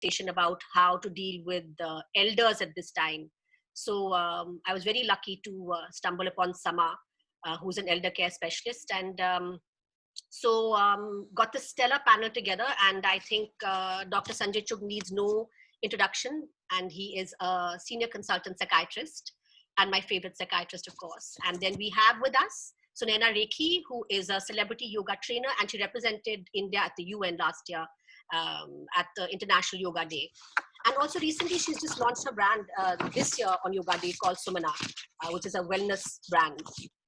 conversation about how to deal with elders at this time. So I was very lucky to stumble upon Sama, who's an elder care specialist, and got this stellar panel together. And I think Dr. Sanjay Chugh needs no introduction, and he is a senior consultant psychiatrist and my favorite psychiatrist, of course. And then we have with us Sunaina Rekhi, who is a celebrity yoga trainer, and she represented India at the UN last year at the International Yoga Day. And also recently, she's just launched her brand this year on Yoga Day called Sumana, which is a wellness brand.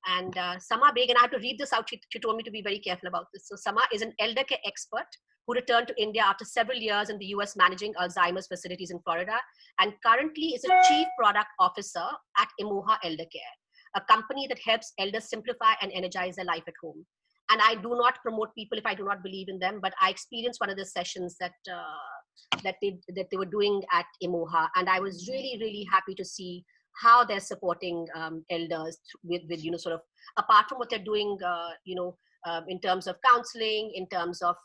And Sama Beg, and I have to read this out. She told me to be very careful about this. So Sama is an elder care expert who returned to India after several years in the US managing Alzheimer's facilities in Florida, and currently is a chief product officer at Emoha Elder Care, a company that helps elders simplify and energize their life at home. And I do not promote people if I do not believe in them, but I experienced one of the sessions that they were doing at Emoha, and I was really, really happy to see how they're supporting elders with sort of, apart from what they're doing, in terms of counseling, in terms of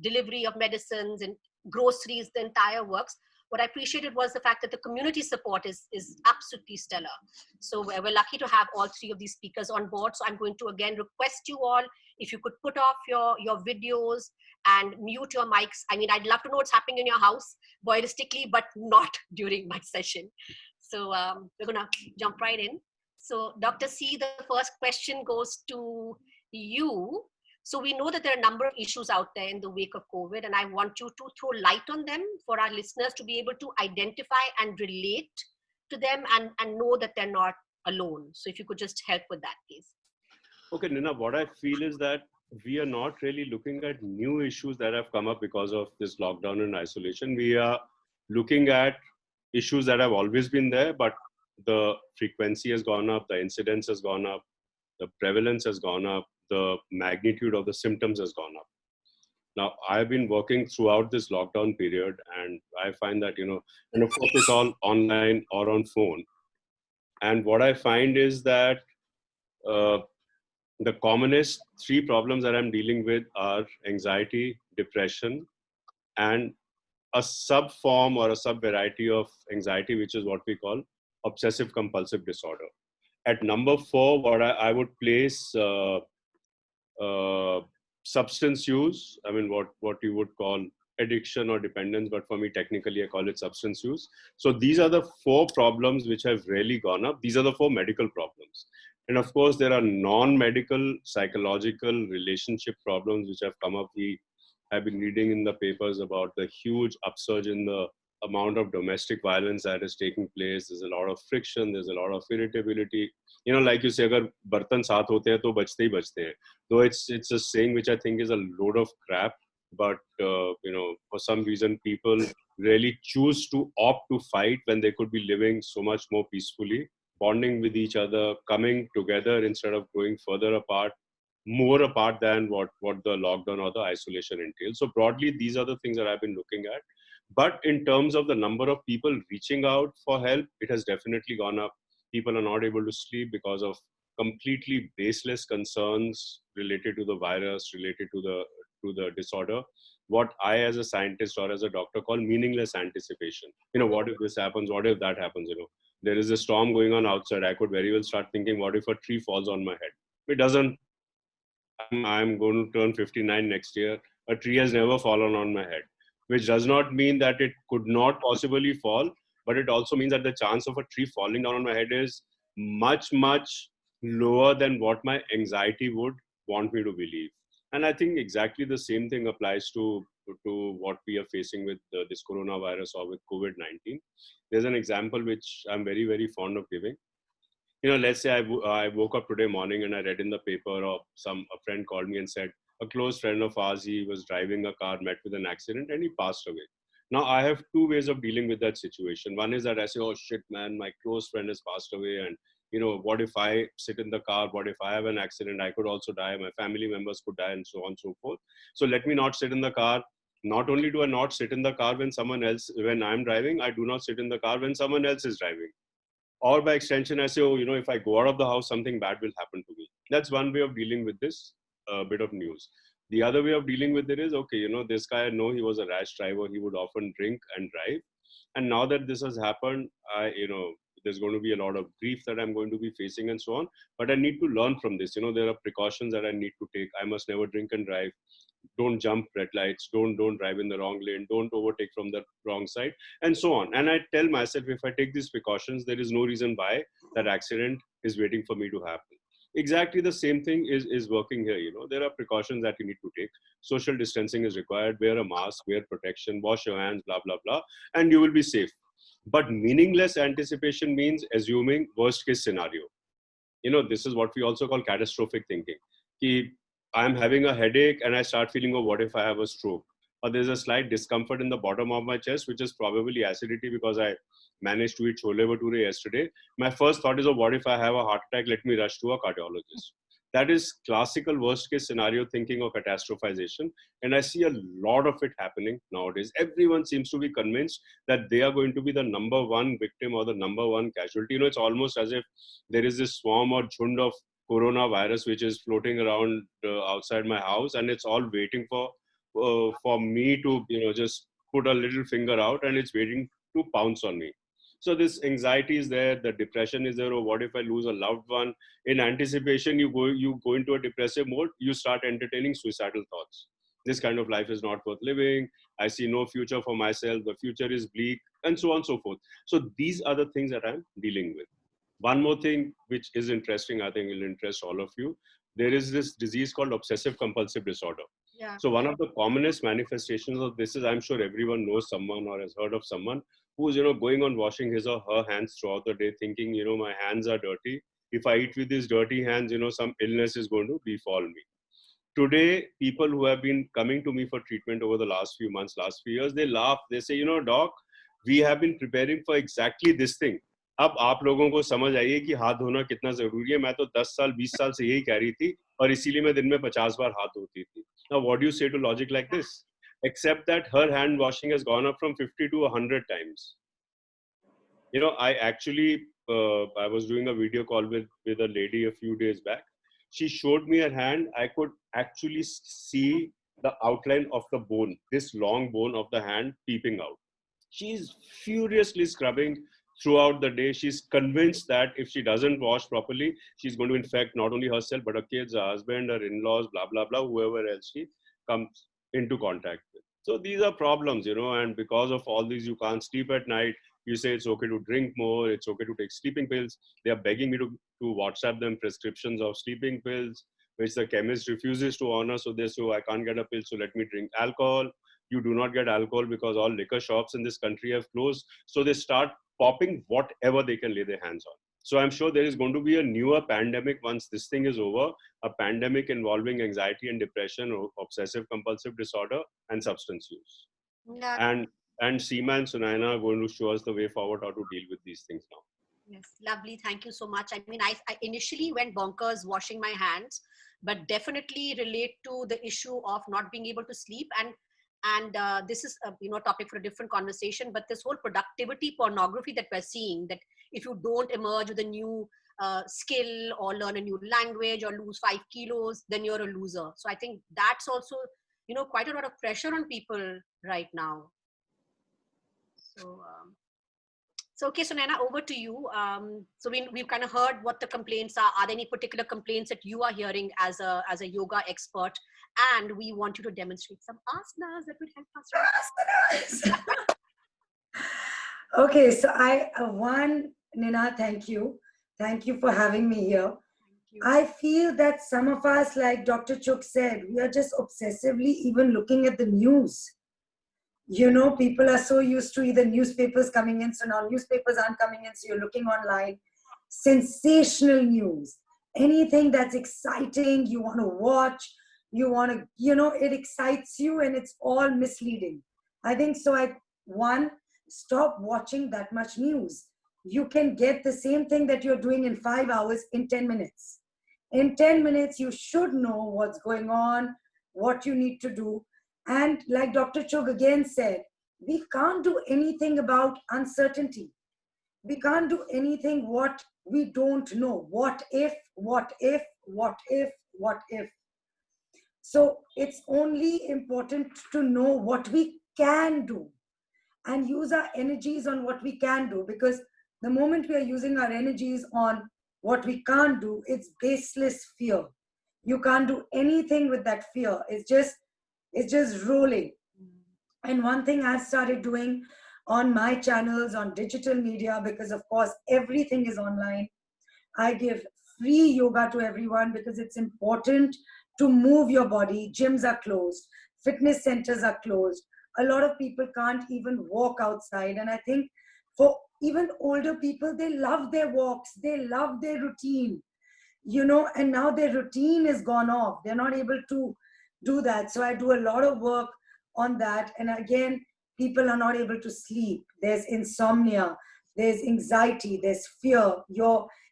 delivery of medicines and groceries, the entire works. What I appreciated was the fact that the community support is absolutely stellar. So we're lucky to have all three of these speakers on board. So I'm going to again request you all, if you could put off your videos and mute your mics. I mean, I'd love to know what's happening in your house voyeuristically, but not during my session. So we're gonna jump right in. So Dr. C, the first question goes to you. So we know that there are a number of issues out there in the wake of COVID, and I want you to throw light on them for our listeners to be able to identify and relate to them and know that they're not alone. So if you could just help with that, please. Okay, Nina, what I feel is that we are not really looking at new issues that have come up because of this lockdown and isolation. We are looking at issues that have always been there, but the frequency has gone up, the incidence has gone up, the prevalence has gone up, the magnitude of the symptoms has gone up. Now, I've been working throughout this lockdown period, and I find that, and of course it's all online or on phone. And what I find is that the commonest three problems that I'm dealing with are anxiety, depression, and a sub form or a sub variety of anxiety, which is what we call obsessive compulsive disorder. At number 4, what I would place substance use. I mean, what you would call addiction or dependence, but for me, technically, I call it substance use. So these are the 4 problems which have really gone up. These are the 4 medical problems. And of course, there are non-medical, psychological relationship problems which have come up. We have been reading in the papers about the huge upsurge in the amount of domestic violence that is taking place. There's a lot of friction. There's a lot of irritability. Like you say, agar bartan saath hote hain, to bachte hi bachte hain. Though it's a saying which I think is a load of crap. But, for some reason, people really choose to opt to fight when they could be living so much more peacefully, bonding with each other, coming together instead of going further apart, more apart than what the lockdown or the isolation entails. So broadly, these are the things that I've been looking at. But in terms of the number of people reaching out for help, it has definitely gone up. People are not able to sleep because of completely baseless concerns related to the virus, related to the disorder. What I, as a scientist or as a doctor, call meaningless anticipation. What if this happens? What if that happens? There is a storm going on outside. I could very well start thinking, what if a tree falls on my head? It doesn't. I'm going to turn 59 next year. A tree has never fallen on my head, which does not mean that it could not possibly fall, but it also means that the chance of a tree falling down on my head is much, much lower than what my anxiety would want me to believe. And I think exactly the same thing applies to what we are facing with this coronavirus or with COVID-19. There's an example which I'm very, very fond of giving. Let's say I woke up today morning and I read in the paper, or a friend called me and said, a close friend of ours, he was driving a car, met with an accident, and he passed away. Now, I have 2 ways of dealing with that situation. One is that I say, oh shit, man, my close friend has passed away. And, what if I sit in the car? What if I have an accident? I could also die. My family members could die, and so on and so forth. So let me not sit in the car. Not only do I not sit in the car when I'm driving, I do not sit in the car when someone else is driving. Or by extension, I say, if I go out of the house, something bad will happen to me. That's one way of dealing with this bit of news. The other way of dealing with it is, okay, you know, this guy, I know he was a rash driver. He would often drink and drive. And now that this has happened, there's going to be a lot of grief that I'm going to be facing and so on. But I need to learn from this. You know, there are precautions that I need to take. I must never drink and drive. Don't jump red lights. Don't drive in the wrong lane. Don't overtake from the wrong side, and so on. And I tell myself, if I take these precautions, there is no reason why that accident is waiting for me to happen. Exactly the same thing is working here. You know, there are precautions that you need to take. Social distancing is required. Wear a mask, wear protection, wash your hands, blah blah blah, and you will be safe. But meaningless anticipation means assuming worst case scenario. You know, this is what we also call catastrophic thinking. Ki, I'm having a headache and I start feeling, oh, what if I have a stroke? Or there's a slight discomfort in the bottom of my chest, which is probably acidity because I managed to eat chole bhature yesterday. My first thought is, oh, what if I have a heart attack? Let me rush to a cardiologist. That is classical worst case scenario thinking or catastrophization. And I see a lot of it happening nowadays. Everyone seems to be convinced that they are going to be the number one victim or the number one casualty. You know, it's almost as if there is this swarm or jhund of coronavirus which is floating around outside my house, and it's all waiting for me to, you know, just put a little finger out, and it's waiting to pounce on me. So this anxiety is there, the depression is there. Or what if I lose a loved one? In anticipation, you go into a depressive mode. You start entertaining suicidal thoughts. This kind of life is not worth living. I see no future for myself. The future is bleak, and so on and so forth. So these are the things that I'm dealing with. One more thing which is interesting, I think will interest all of you. There is this disease called obsessive compulsive disorder. Yeah. So one of the commonest manifestations of this is, I'm sure everyone knows someone or has heard of someone who's, you know, going on washing his or her hands throughout the day, thinking, you know, my hands are dirty. If I eat with these dirty hands, you know, some illness is going to befall me. Today, people who have been coming to me for treatment over the last few months, last few years, they laugh. They say, you know, doc, we have been preparing for exactly this thing. अब आप लोगों को समझ आइए कि हाथ धोना कितना जरूरी है. मैं तो 10 साल 20 साल से यही कह रही थी और इसीलिए मैं दिन में 50 बार हाथ धोती थी. Now what do you say to logic like this? Except that her hand washing has gone up from 50 to 100 times. You know, I actually I was doing a video call with a lady a few days back. She showed me her hand. I could actually see the outline of the bone, this long bone of the hand peeping out. She's furiously scrubbing throughout the day. She's convinced that if she doesn't wash properly, she's going to infect not only herself, but her kids, her husband, her in-laws, blah, blah, blah, whoever else she comes into contact with. So these are problems, you know, and because of all these, you can't sleep at night. You say it's okay to drink more, it's okay to take sleeping pills. They are begging me to WhatsApp them prescriptions of sleeping pills, which the chemist refuses to honor. So they say, oh, I can't get a pill, so let me drink alcohol. You do not get alcohol because all liquor shops in this country have closed. So they start popping whatever they can lay their hands on. So I'm sure there is going to be a newer pandemic once this thing is over, a pandemic involving anxiety and depression, or obsessive compulsive disorder, and substance use. Yeah. And Seema and Sunaina are going to show us the way forward how to deal with these things now. Yes, lovely. Thank you so much. I mean, I initially went bonkers washing my hands, but definitely relate to the issue of not being able to sleep. And this is a, you know, topic for a different conversation. But this whole productivity pornography that we're seeing, that if you don't emerge with a new skill or learn a new language or lose 5 kilos, then you're a loser. So I think that's also, you know, quite a lot of pressure on people right now. So okay, so Naina, over to you. So we've kind of heard what the complaints are. Are there any particular complaints that you are hearing as a yoga expert? And we want you to demonstrate some asanas that would help us. Asanas. Okay, so Nina, thank you. Thank you for having me here. I feel that some of us, like Dr. Chugh said, we are just obsessively even looking at the news. You know, people are so used to either newspapers coming in, so now newspapers aren't coming in, so you're looking online. Sensational news. Anything that's exciting, you want to watch, you want to, you know, it excites you, and it's all misleading. I think so. Stop watching that much news. You can get the same thing that you're doing in 5 hours in 10 minutes. In 10 minutes, you should know what's going on, what you need to do. And like Dr. Chugh again said, we can't do anything about uncertainty. We can't do anything what we don't know. What if, what if, what if, what if? So it's only important to know what we can do and use our energies on what we can do, because the moment we are using our energies on what we can't do, it's baseless fear. You can't do anything with that fear. It's just rolling. And one thing I started doing on my channels, on digital media, because of course everything is online, I give free yoga to everyone because it's important to move your body. Gyms are closed, fitness centers are closed. A lot of people can't even walk outside. And I think for even older people, they love their walks, they love their routine, and now their routine is gone off. They're not able to do that. So I do a lot of work on that. And again, people are not able to sleep. There's insomnia, there's anxiety, there's fear.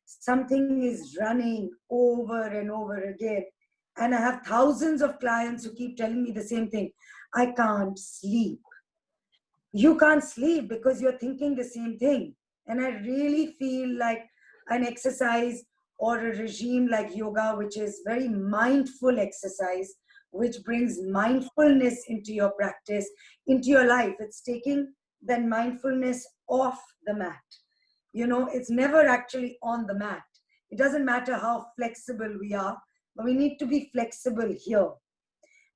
Something is running over and over again. And I have thousands of clients who keep telling me the same thing. I can't sleep. You can't sleep because you're thinking the same thing. And I really feel like an exercise or a regime like yoga, which is very mindful exercise, which brings mindfulness into your practice, into your life. It's taking that mindfulness off the mat. It's never actually on the mat. It doesn't matter how flexible we are, but we need to be flexible here.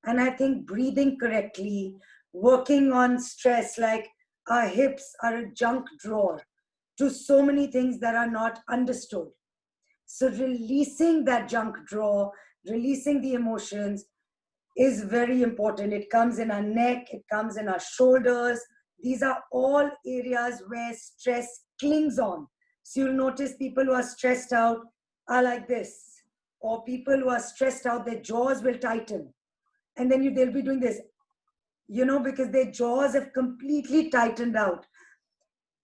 And I think breathing correctly, working on stress, like our hips are a junk drawer to so many things that are not understood. So releasing that junk drawer, releasing the emotions is very important. It comes in our neck, it comes in our shoulders. These are all areas where stress clings on. So you'll notice people who are stressed out are like this, or people who are stressed out, their jaws will tighten. And then they'll be doing this, because their jaws have completely tightened out.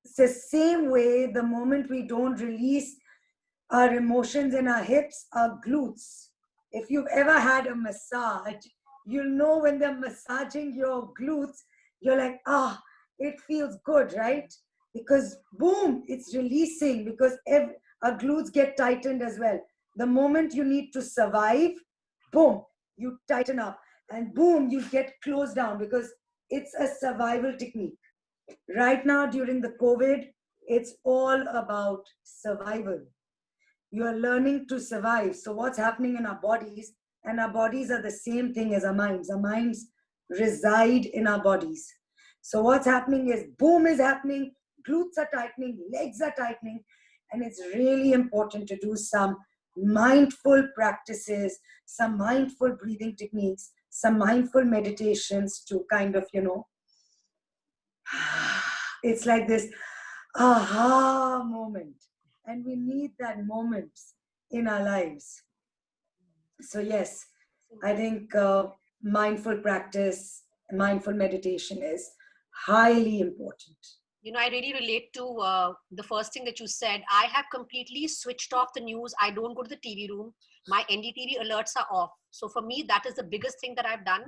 It's the same way, the moment we don't release our emotions in our hips, our glutes. If you've ever had a massage, you'll know when they're massaging your glutes, you're like, it feels good, right? Because boom, it's releasing, because our glutes get tightened as well. The moment you need to survive, boom, you tighten up, and boom, you get closed down, because it's a survival technique. Right now, during the COVID, it's all about survival. You are learning to survive. So what's happening in our bodies, and our bodies are the same thing as our minds. Our minds reside in our bodies. So what's happening is, boom is happening, glutes are tightening, legs are tightening, and it's really important to do some mindful practices, some mindful breathing techniques, some mindful meditations to kind of, it's like this aha moment. And we need that moment in our lives. So yes, I think mindful practice, mindful meditation is highly important. I really relate to the first thing that you said. I have completely switched off the news. I don't go to the TV room. My NDTV alerts are off. So for me, that is the biggest thing that I've done.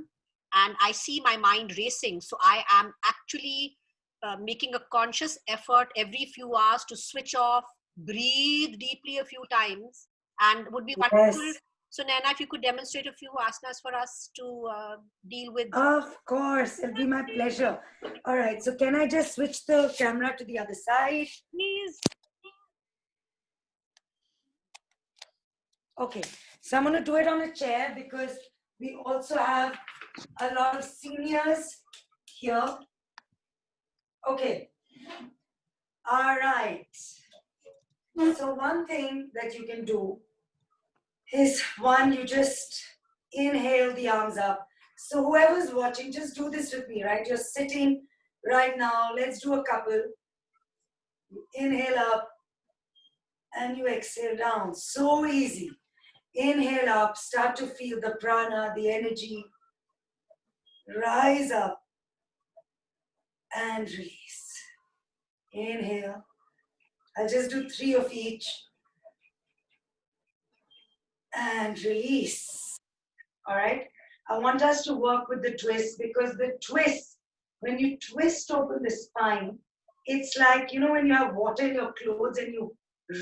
And I see my mind racing. So I am actually making a conscious effort every few hours to switch off, breathe deeply a few times, and would be wonderful. Yes. So Naina, if you could demonstrate a few asanas for us to deal with. Of course, it'll be my pleasure. All right, so can I just switch the camera to the other side? Please. Okay, so I'm going to do it on a chair because we also have a lot of seniors here. Okay, all right. So one thing that you can do is, one, you just inhale the arms up. So whoever's watching, just do this with me, right? You're sitting right now. Let's do a couple. You inhale up and you exhale down. So easy. Inhale up, start to feel the prana, the energy. Rise up and release. Inhale. I'll just do 3 of each. And release. All right. I want us to work with the twist, because the twist, when you twist open the spine, it's like, when you have water in your clothes and you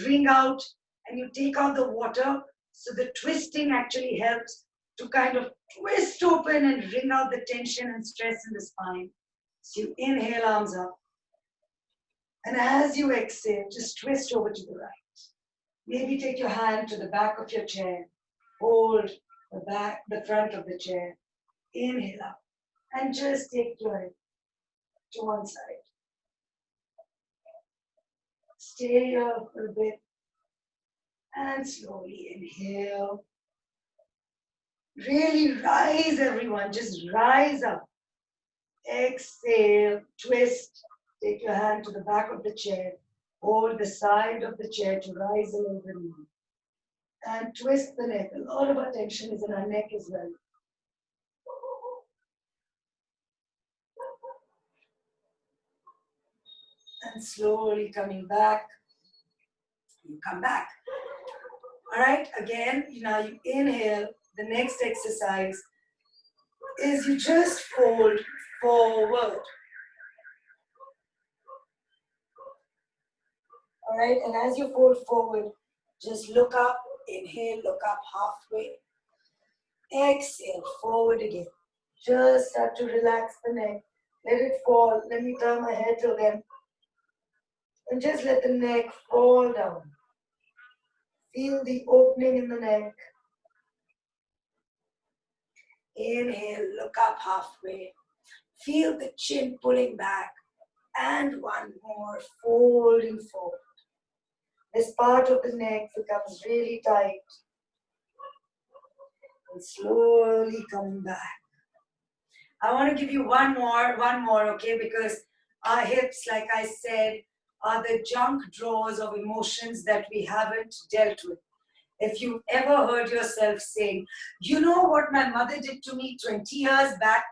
wring out and you take out the water. So the twisting actually helps to kind of twist open and wring out the tension and stress in the spine. So you inhale, arms up. And as you exhale, just twist over to the right. Maybe take your hand to the back of your chair. Hold the front of the chair. Inhale up. And just take your head to one side. Stay here for a bit. And slowly inhale. Really rise, everyone. Just rise up. Exhale. Twist. Take your hand to the back of the chair. Hold the side of the chair to rise a little bit more. And twist the neck. A lot of our tension is in our neck as well. And slowly coming back. You come back. All right, again, now you inhale. The next exercise is you just fold forward. All right, and as you fold forward, just look up, inhale, look up halfway. Exhale, forward again. Just start to relax the neck. Let it fall. Let me turn my head till then. And just let the neck fall down. Feel the opening in the neck. Inhale, look up halfway. Feel the chin pulling back. And one more, folding forward. This part of the neck becomes really tight. And slowly coming back. I want to give you one more, okay? Because our hips, like I said, are the junk drawers of emotions that we haven't dealt with. If you've ever heard yourself saying, you know what my mother did to me 20 years back,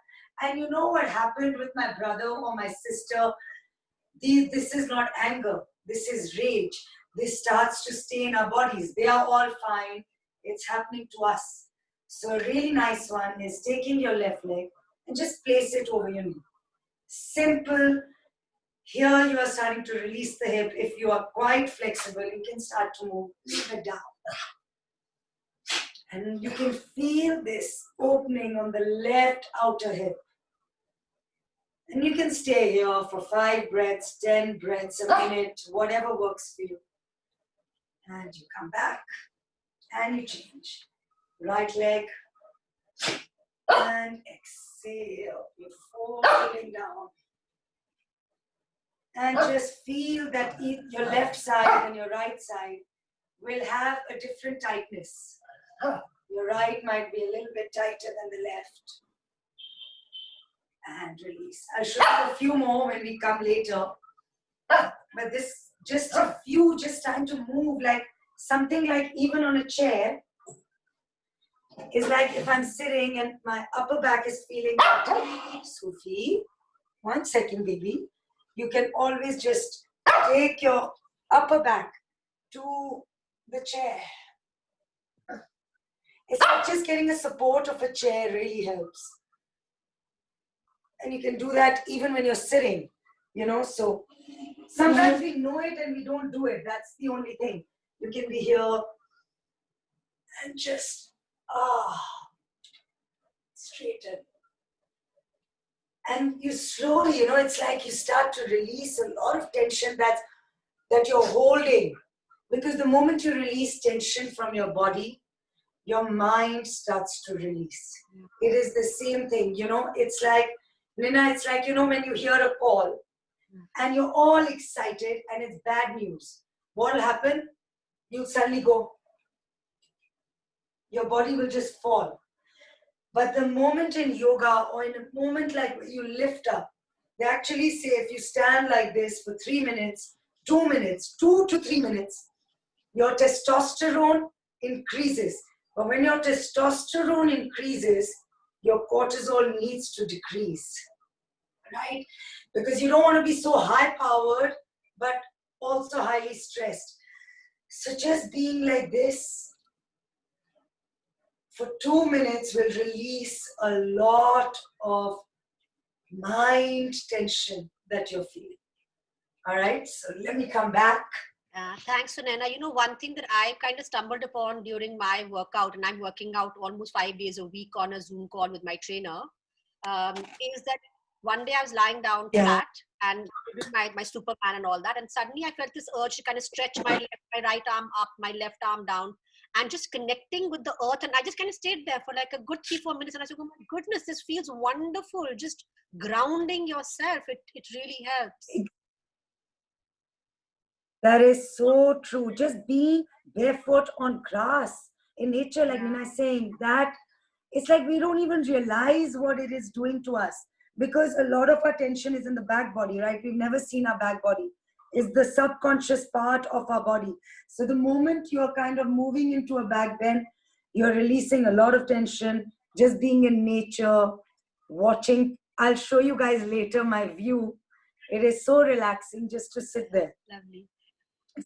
and you know what happened with my brother or my sister, this is not anger, this is rage. This starts to stay in our bodies. They are all fine. It's happening to us. So a really nice one is taking your left leg and just place it over your knee. Simple. Here you are starting to release the hip. If you are quite flexible, you can start to move a little bit down. And you can feel this opening on the left outer hip. And you can stay here for 5 breaths, 10 breaths, a minute, whatever works for you. And you come back and you change. Right leg. And exhale. You're falling down. And just feel that your left side and your right side will have a different tightness. Your right might be a little bit tighter than the left. And release. I'll show you a few more when we come later. But this, just a few, just time to move, like something like even on a chair, is like if I'm sitting and my upper back is feeling better. Sufi, 1 second, baby. You can always just take your upper back to the chair. It's like just getting a support of a chair really helps. And you can do that even when you're sitting, you know. So sometimes we know it and we don't do it. That's the only thing. You can be here and just, straighten. And you slowly, you know, it's like you start to release a lot of tension that you're holding. Because the moment you release tension from your body, your mind starts to release. It is the same thing, you know. It's like, Nina, it's like, you know, when you hear a call and you're all excited and it's bad news. What will happen? You'll suddenly go. Your body will just fall. But the moment in yoga or in a moment like you lift up, they actually say if you stand like this for 3 minutes, 2 minutes, 2 to 3 minutes, your testosterone increases. But when your testosterone increases, your cortisol needs to decrease, right? Because you don't want to be so high-powered, but also highly stressed. So just being like this for 2 minutes will release a lot of mind tension that you're feeling. All right, so let me come back. Thanks, Sunena. You know, one thing that I kind of stumbled upon during my workout, and I'm working out almost 5 days a week on a Zoom call with my trainer, is that one day I was lying down Yeah. flat and doing my Superman and all that, and suddenly I felt this urge to kind of stretch my right arm up, my left arm down, and just connecting with the earth. And I just kind of stayed there for like a good 3-4 minutes, and I said, "Oh my goodness, this feels wonderful." Just grounding yourself, it really helps. That is so true. Just being barefoot on grass in nature, like Yeah. Nina is saying, that it's like we don't even realize what it is doing to us, because a lot of our tension is in the back body, right? We've never seen our back body. It's the subconscious part of our body. So the moment you're kind of moving into a back bend, you're releasing a lot of tension, just being in nature, watching. I'll show you guys later my view. It is so relaxing just to sit there. Lovely.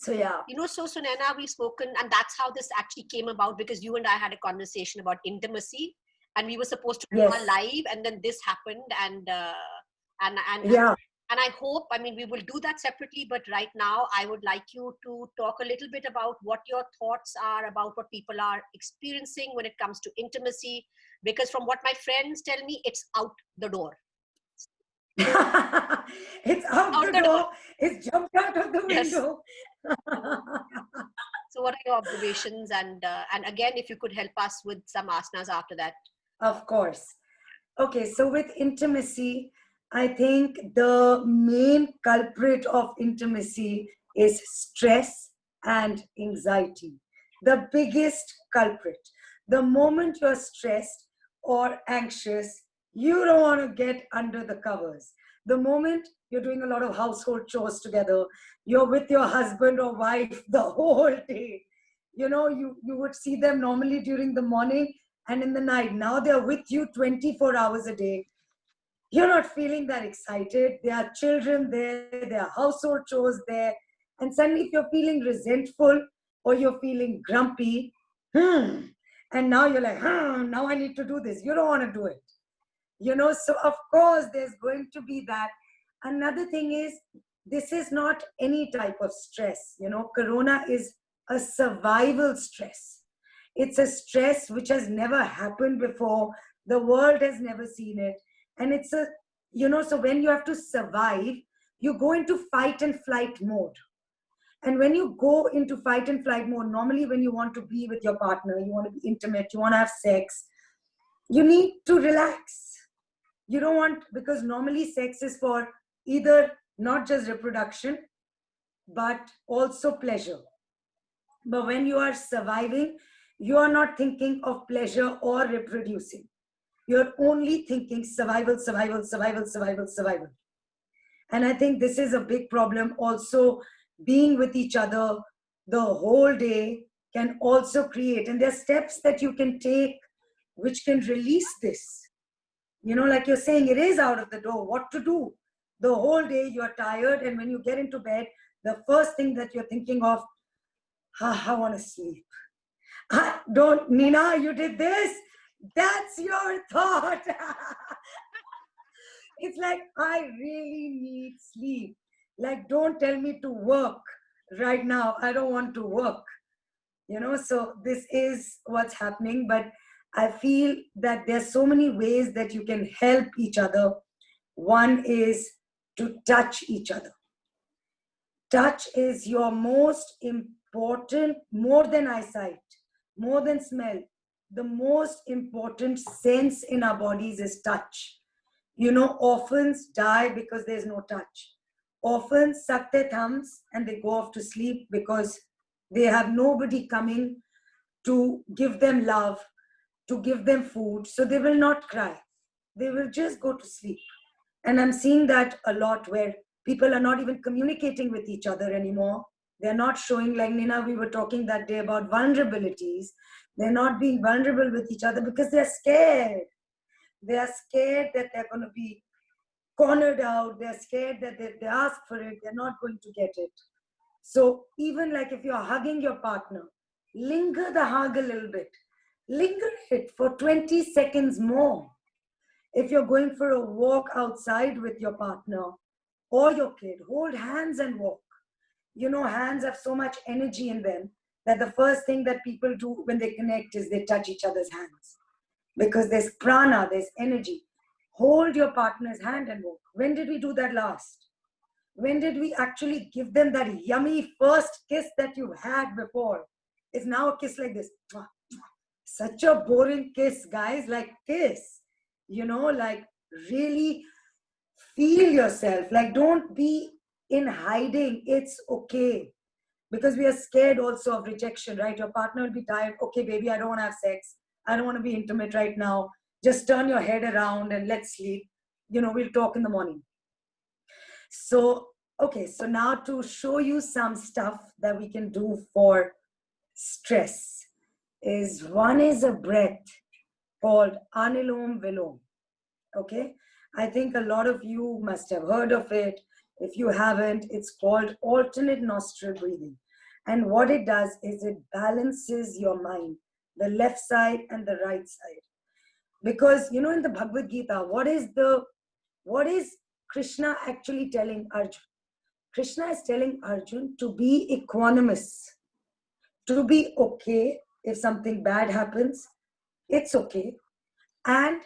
So yeah. You know, so Sunena, we've spoken, and that's how this actually came about, because you and I had a conversation about intimacy, and we were supposed to do Yes. our live, and then this happened, and Yeah. and I hope, I mean, we will do that separately, but right now I would like you to talk a little bit about what your thoughts are about what people are experiencing when it comes to intimacy, because from what my friends tell me, it's out the door. It's out the door. It's jumped out of the Yes. window. So what are your observations? And again, if you could help us with some asanas after that. Of course. Okay, so with intimacy, I think the main culprit of intimacy is stress and anxiety. The biggest culprit. The moment you're stressed or anxious, you don't want to get under the covers. The moment you're doing a lot of household chores together, you're with your husband or wife the whole day. You know, you would see them normally during the morning and in the night. Now they're with you 24 hours a day. You're not feeling that excited. There are children there, there are household chores there. And suddenly, if you're feeling resentful or you're feeling grumpy, and now you're like, now I need to do this. You don't want to do it. You know, so of course, there's going to be that. Another thing is, this is not any type of stress. You know, Corona is a survival stress. It's a stress which has never happened before. The world has never seen it. And it's a, you know, so when you have to survive, you go into fight and flight mode. And when you go into fight and flight mode, normally when you want to be with your partner, you want to be intimate, you want to have sex, you need to relax. You don't want, because normally sex is for either not just reproduction, but also pleasure. But when you are surviving, you are not thinking of pleasure or reproducing. You're only thinking survival, survival, survival, survival, survival. And I think this is a big problem. Also, being with each other the whole day can also create, and there are steps that you can take which can release this. You know, like you're saying, it is out of the door. What to do? The whole day you're tired, and when you get into bed, the first thing that you're thinking of, I want to sleep. Don't, Nina, you did this. That's your thought. It's like, I really need sleep. Like, don't tell me to work right now. I don't want to work. You know, so this is what's happening. But I feel that there's so many ways that you can help each other. One is to touch each other. Touch is your most important, more than eyesight, more than smell. The most important sense in our bodies is touch. You know, orphans die because there's no touch. Orphans suck their thumbs and they go off to sleep because they have nobody coming to give them love, to give them food. So they will not cry. They will just go to sleep. And I'm seeing that a lot, where people are not even communicating with each other anymore. They're not showing, like Nina, we were talking that day about vulnerabilities. They're not being vulnerable with each other because they're scared. They are scared that they're going to be cornered out. They're scared that if they ask for it, they're not going to get it. So even like if you're hugging your partner, linger the hug a little bit. Linger it for 20 seconds more. If you're going for a walk outside with your partner or your kid, hold hands and walk. you know, hands have so much energy in them that the first thing that people do when they connect is they touch each other's hands. Because there's prana, there's energy. Hold your partner's hand and walk. When did we do that last? When did we actually give them that yummy first kiss that you've had before? It's now a kiss like this. Such a boring kiss, guys. Like kiss. You know, like really feel yourself. Like don't be in hiding. It's okay. Because we are scared also of rejection, right? Your partner will be tired. Okay, baby, I don't want to have sex. I don't want to be intimate right now. Just turn your head around and let's sleep. You know, we'll talk in the morning. So, okay, so now to show you some stuff that we can do for stress is one is a breath called Anilom Vilom. Okay, I think a lot of you must have heard of it. If you haven't, it's called alternate nostril breathing. And what it does is it balances your mind, the left side and the right side. Because, you know, in the Bhagavad Gita, what is Krishna actually telling Arjun? Krishna is telling Arjun to be equanimous, to be okay if something bad happens, it's okay. And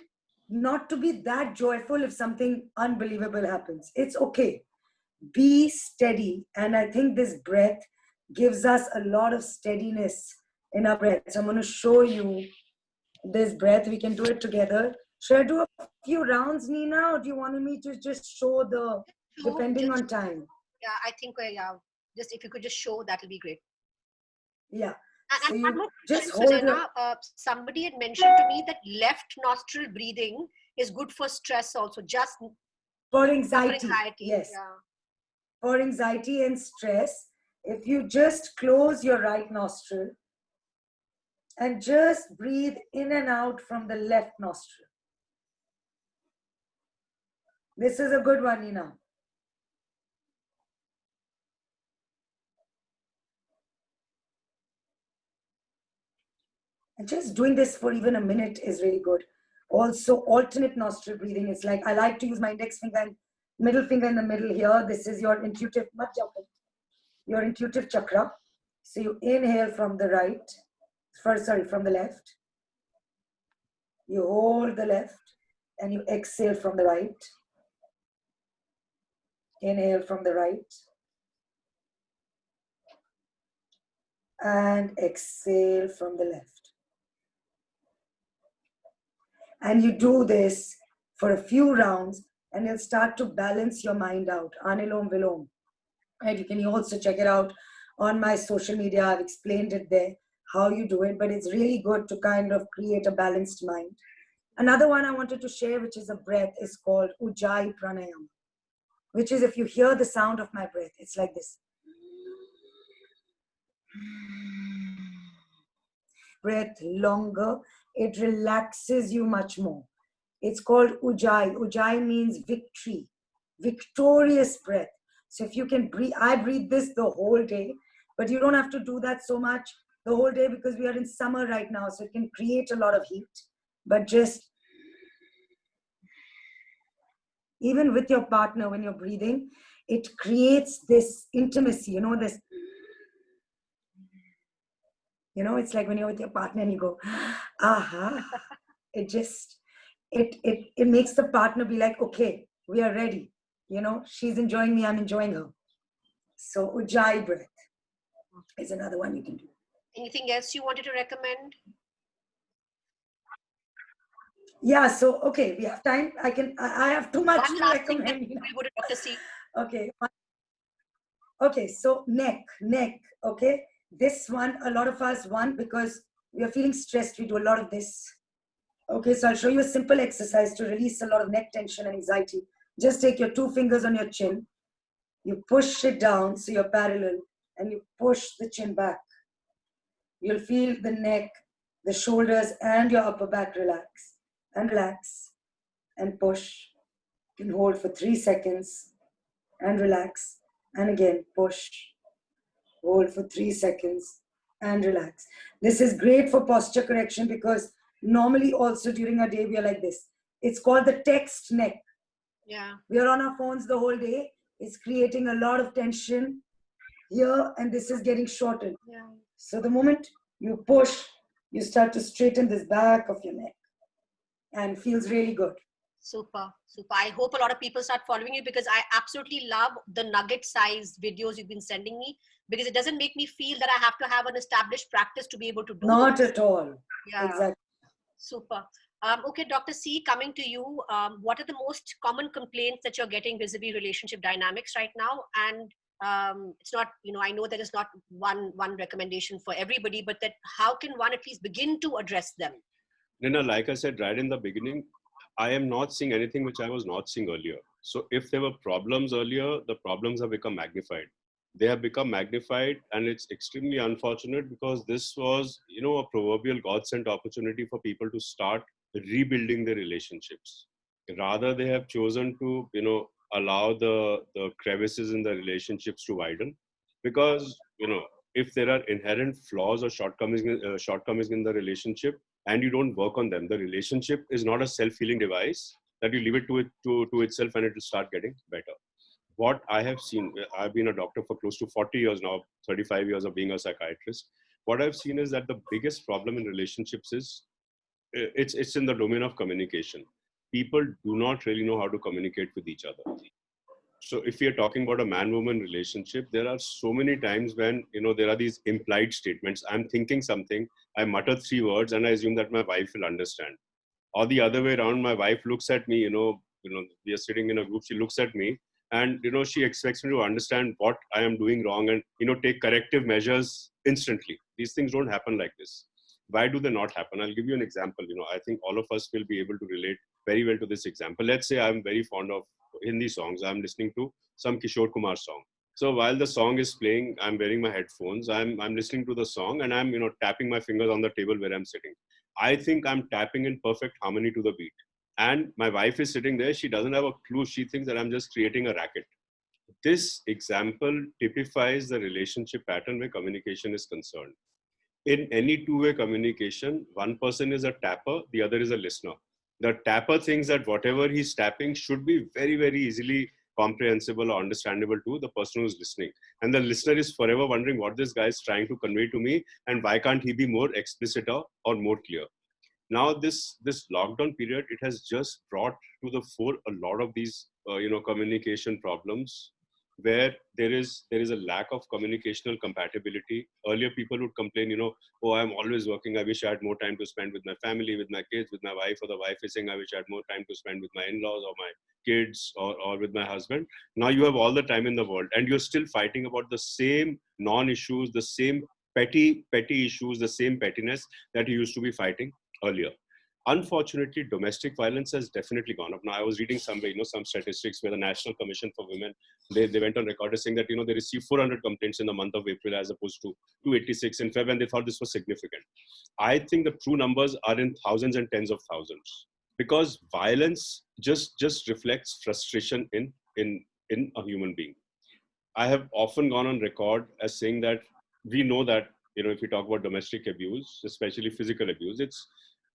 not to be that joyful if something unbelievable happens. It's okay. Be steady. And I think this breath gives us a lot of steadiness in our breath. So I'm going to show you this breath. We can do it together. Should I do a few rounds, Nina, or do you want me to just show the, depending on time? Yeah, I think, yeah, just if you could just show, that'll be great. Yeah. And So one you more just question, hold Sunaina, your, somebody had mentioned to me that left nostril breathing is good for stress also, just for for anxiety. anxiety. Yes. Yeah. For anxiety and stress, if you just close your right nostril and just breathe in and out from the left nostril. This is a good one, Nina. And just doing this for even a minute is really good. Also, alternate nostril breathing is like, I like to use my index finger and middle finger in the middle here. This is your intuitive, your intuitive chakra. So you inhale from the right, from the left. You hold the left and you exhale from the right. Inhale from the right. And exhale from the left. And you do this for a few rounds and you'll start to balance your mind out. Anilom Vilom. And you can also check it out on my social media. I've explained it there, how you do it, but it's really good to kind of create a balanced mind. Another one I wanted to share, which is a breath, is called Ujjayi Pranayama, which is if you hear the sound of my breath, it's like this. Breath longer, it relaxes you much more. It's called Ujjayi. Ujjayi means victory, victorious breath. So if you can breathe, I breathe this the whole day, but you don't have to do that so much the whole day because we are in summer right now, so it can create a lot of heat. But just, even with your partner, when you're breathing, it creates this intimacy, you know, this, you know, it's like when you're with your partner and you go, aha, it just, it makes the partner be like, okay, we are ready. You know, she's enjoying me, I'm enjoying her. So Ujjayi breath is another one you can do. Anything else you wanted to recommend? Yeah, so, okay, we have time. I have too much One to last thing, recommend. then we'll go to Dr. C. Okay. Okay, so neck, okay. This one, a lot of us want because we are feeling stressed, we do a lot of this. Okay, so I'll show you a simple exercise to release a lot of neck tension and anxiety. Just take your 2 fingers on your chin. You push it down so you're parallel and you push the chin back. You'll feel the neck, the shoulders and your upper back relax and relax and push. You can hold for 3 seconds and relax and again push. Hold for 3 seconds and relax. This is great for posture correction because normally also during our day we are like this. It's called the text neck. Yeah. We are on our phones the whole day. It's creating a lot of tension here and this is getting shortened. Yeah. So the moment you push, you start to straighten this back of your neck and feels really good. Super, super. I hope a lot of people start following you because I absolutely love the nugget sized videos you've been sending me, because it doesn't make me feel that I have to have an established practice to be able to do Not this. at all. Yeah. Exactly. Super. Okay, Dr. C, coming to you, what are the most common complaints that you're getting vis-a-vis relationship dynamics right now? And it's not, I know there is not one recommendation for everybody, but that how can one at least begin to address them? Nina, like I said right in the beginning, I am not seeing anything which I was not seeing earlier. So if there were problems earlier, the problems have become magnified. They have become magnified, and it's extremely unfortunate because this was, a proverbial God-sent opportunity for people to start rebuilding their relationships. Rather, they have chosen to, allow the crevices in the relationships to widen, because, if there are inherent flaws or shortcomings in the relationship, and you don't work on them, the relationship is not a self-healing device that you leave it to itself and it will start getting better. What I have seen, I've been a doctor for close to 40 years now, 35 years of being a psychiatrist. What I've seen is that the biggest problem in relationships is it's in the domain of communication. People do not really know how to communicate with each other. So if we are talking about a man-woman relationship, there are so many times when, there are these implied statements. I'm thinking something, I mutter 3 words and I assume that my wife will understand. Or the other way around, my wife looks at me, we are sitting in a group, she looks at me and, she expects me to understand what I am doing wrong and, take corrective measures instantly. These things don't happen like this. Why do they not happen? I'll give you an example. I think all of us will be able to relate very well to this example. Let's say I'm very fond of Hindi songs. I'm listening to some Kishore Kumar song. So while the song is playing, I'm wearing my headphones. I'm listening to the song and I'm tapping my fingers on the table where I'm sitting. I think I'm tapping in perfect harmony to the beat. And my wife is sitting there. She doesn't have a clue. She thinks that I'm just creating a racket. This example typifies the relationship pattern where communication is concerned. In any two-way communication, one person is a tapper, the other is a listener. The tapper thinks that whatever he's tapping should be very, very easily comprehensible or understandable to the person who's listening. And the listener is forever wondering what this guy is trying to convey to me and why can't he be more explicit or more clear. Now, this lockdown period, it has just brought to the fore a lot of these, communication problems where there is a lack of communicational compatibility. Earlier, people would complain, oh, I'm always working. I wish I had more time to spend with my family, with my kids, with my wife, or the wife is saying, I wish I had more time to spend with my in-laws or my kids or with my husband. Now you have all the time in the world and you're still fighting about the same non-issues, the same petty issues, the same pettiness that you used to be fighting earlier. Unfortunately, domestic violence has definitely gone up. Now, I was reading somewhere, some statistics where the National Commission for Women, they went on record as saying that, they received 400 complaints in the month of April as opposed to 286 in February, and they thought this was significant. I think the true numbers are in thousands and tens of thousands, because violence just reflects frustration in a human being. I have often gone on record as saying that we know that, if you talk about domestic abuse, especially physical abuse, it's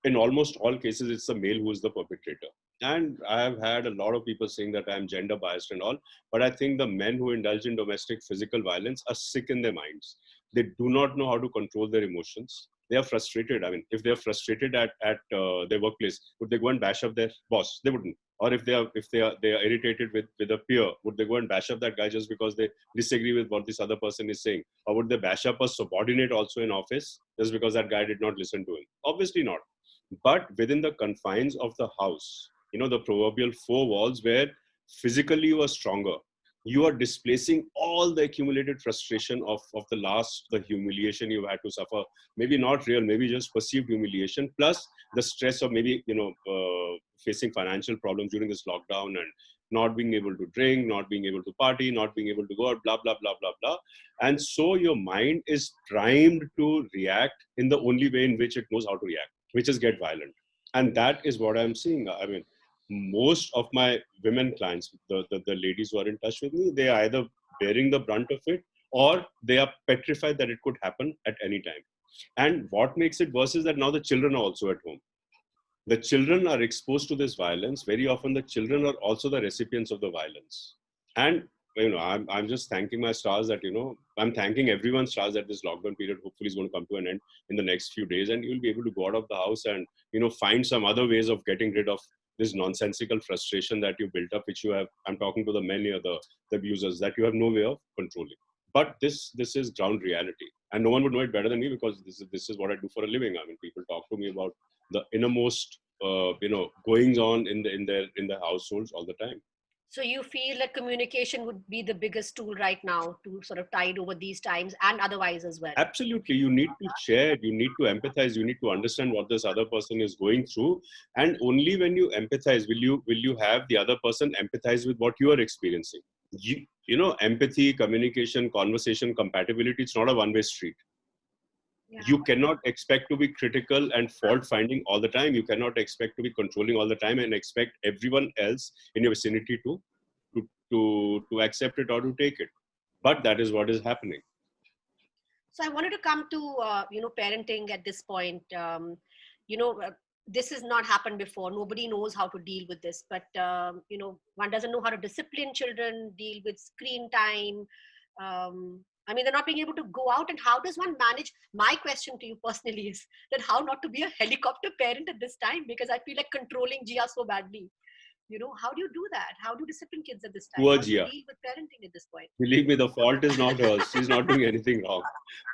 in almost all cases, it's the male who is the perpetrator. And I have had a lot of people saying that I'm gender biased and all, but I think the men who indulge in domestic physical violence are sick in their minds. They do not know how to control their emotions. They are frustrated. I mean, if they're frustrated at their workplace, would they go and bash up their boss? They wouldn't. Or if they are irritated with a peer, would they go and bash up that guy just because they disagree with what this other person is saying? Or would they bash up a subordinate also in office just because that guy did not listen to him? Obviously not. But within the confines of the house, the proverbial 4 walls where physically you are stronger, you are displacing all the accumulated frustration of the humiliation you had to suffer. Maybe not real, maybe just perceived humiliation, plus the stress of maybe, facing financial problems during this lockdown and not being able to drink, not being able to party, not being able to go out, blah, blah, blah, blah, blah. And so your mind is primed to react in the only way in which it knows how to react, which is get violent. And that is what I'm seeing. I mean, most of my women clients, the ladies who are in touch with me, they are either bearing the brunt of it or they are petrified that it could happen at any time. And what makes it worse is that now the children are also at home. The children are exposed to this violence. Very often the children are also the recipients of the violence. And I'm just thanking my stars that, I'm thanking everyone's stars that this lockdown period hopefully is going to come to an end in the next few days, and you'll be able to go out of the house and, find some other ways of getting rid of this nonsensical frustration that you built up, which you have. I'm talking to the men here, the abusers, that you have no way of controlling. But this is ground reality, and no one would know it better than me, because this is what I do for a living. I mean, people talk to me about the innermost, goings on in the households all the time. So you feel that communication would be the biggest tool right now to sort of tide over these times and otherwise as well? Absolutely. You need to share, you need to empathize, you need to understand what this other person is going through. And only when you empathize will you have the other person empathize with what you are experiencing. Empathy, communication, conversation, compatibility, it's not a one-way street. Yeah. You cannot expect to be critical and fault finding all the time. You cannot expect to be controlling all the time and expect everyone else in your vicinity to accept it or to take it. But that is what is happening. So I wanted to come to parenting at this point. This has not happened before. Nobody knows how to deal with this, but one doesn't know how to discipline children, deal with screen time. They're not being able to go out. And how does one manage? My question to you personally is that how not to be a helicopter parent at this time, because I feel like controlling Jia so badly. How do you do that? How do you discipline kids at this time? Poor How do you Jia. deal with parenting at this point? Believe me, the fault is not hers. She's not doing anything wrong.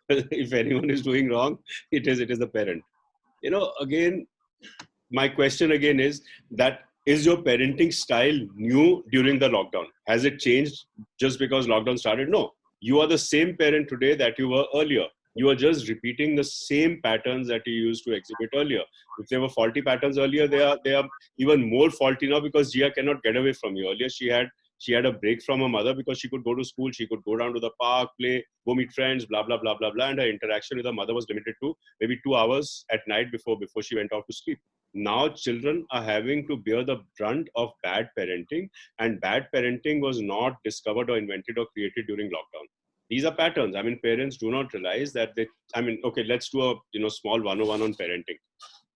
If anyone is doing wrong, it is the parent. Again, my question again is that, is your parenting style new during the lockdown? Has it changed just because lockdown started? No. You are the same parent today that you were earlier. You are just repeating the same patterns that you used to exhibit earlier. If there were faulty patterns earlier, they are even more faulty now, because Jia cannot get away from you. Earlier, she had a break from her mother because she could go to school, she could go down to the park, play, go meet friends, blah, blah, blah, blah, blah. And her interaction with her mother was limited to maybe 2 hours at night before she went off to sleep. Now children are having to bear the brunt of bad parenting, and bad parenting was not discovered or invented or created during lockdown. These are patterns. Parents do not realize that okay, let's do a small 101 on parenting.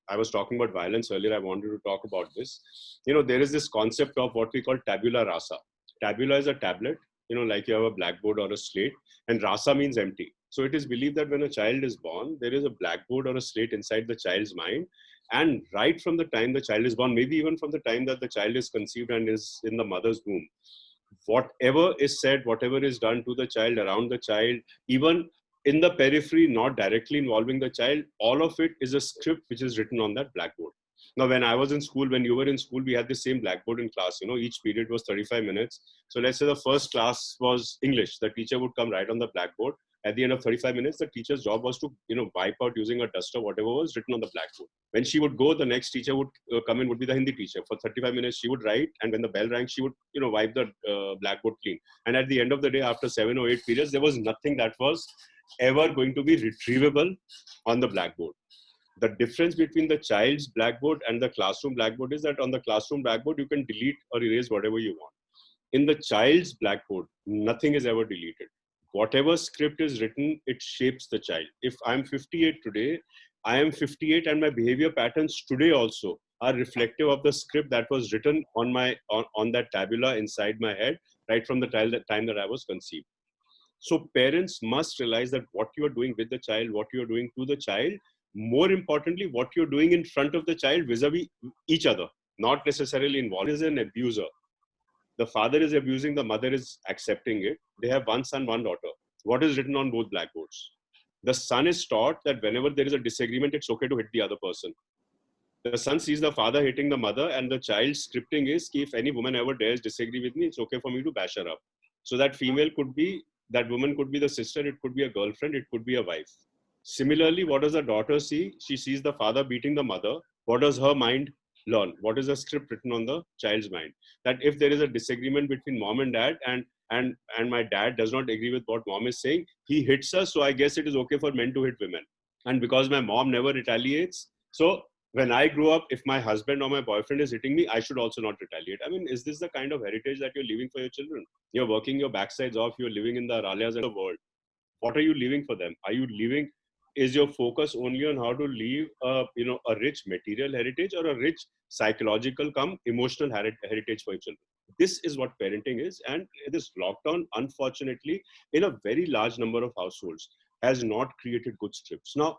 I was talking about violence earlier. I wanted to talk about this. There is this concept of what we call tabula rasa. Tabula is a tablet, like you have a blackboard or a slate, and rasa means empty. So it is believed that when a child is born, there is a blackboard or a slate inside the child's mind. And right from the time the child is born, maybe even from the time that the child is conceived and is in the mother's womb, whatever is said, whatever is done to the child, around the child, even in the periphery, not directly involving the child, all of it is a script which is written on that blackboard. Now, when I was in school, when you were in school, we had the same blackboard in class. Each period was 35 minutes. So let's say the first class was English. The teacher would come right on the blackboard. At the end of 35 minutes, the teacher's job was to, wipe out using a duster whatever was written on the blackboard. When she would go, the next teacher would come in, would be the Hindi teacher. For 35 minutes, she would write, and when the bell rang, she would, wipe the blackboard clean. And at the end of the day, after 7 or 8 periods, there was nothing that was ever going to be retrievable on the blackboard. The difference between the child's blackboard and the classroom blackboard is that on the classroom blackboard, you can delete or erase whatever you want. In the child's blackboard, nothing is ever deleted. Whatever script is written, it shapes the child. If I'm 58 today, I am 58, and my behavior patterns today also are reflective of the script that was written on that tabula inside my head right from the time that I was conceived. So parents must realize that what you are doing with the child, what you are doing to the child, more importantly, what you're doing in front of the child vis-a-vis each other, not necessarily involved, is an abuser. The father is abusing, the mother is accepting it. They have one son, one daughter. What is written on both blackboards? The son is taught that whenever there is a disagreement, it's okay to hit the other person. The son sees the father hitting the mother, and the child's scripting is, if any woman ever dares disagree with me, it's okay for me to bash her up. So that woman could be the sister, it could be a girlfriend, it could be a wife. Similarly, what does the daughter see? She sees the father beating the mother. What does her mind learn? What is the script written on the child's mind? That if there is a disagreement between mom and dad, and my dad does not agree with what mom is saying, he hits us, so I guess it is okay for men to hit women. And because my mom never retaliates, so when I grow up, if my husband or my boyfriend is hitting me, I should also not retaliate. Is this the kind of heritage that you're leaving for your children? You're working your backsides off, you're living in the Aralyas of the world. What are you leaving for them? Is your focus only on how to leave a rich material heritage, or a rich psychological emotional heritage for your children? This is what parenting is. And this lockdown, unfortunately, in a very large number of households, has not created good scripts. Now,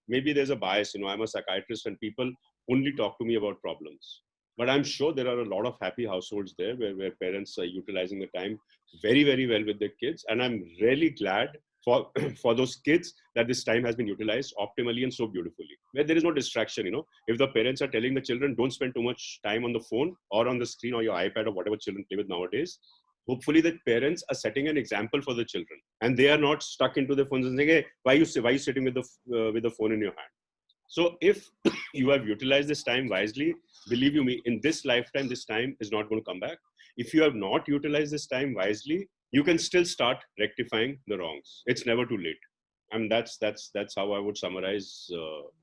maybe there's a bias, I'm a psychiatrist and people only talk to me about problems. But I'm sure there are a lot of happy households there where parents are utilizing the time very, very well with their kids. And I'm really glad for, for those kids that this time has been utilized optimally and so beautifully, where there is no distraction. If the parents are telling the children, don't spend too much time on the phone or on the screen or your iPad or whatever children play with nowadays, hopefully the parents are setting an example for the children and they are not stuck into their phones and saying, hey, why are you sitting with the phone in your hand? So if you have utilized this time wisely, believe you me, in this lifetime, this time is not going to come back. If you have not utilized this time wisely, you can still start rectifying the wrongs. It's never too late. And that's how I would summarize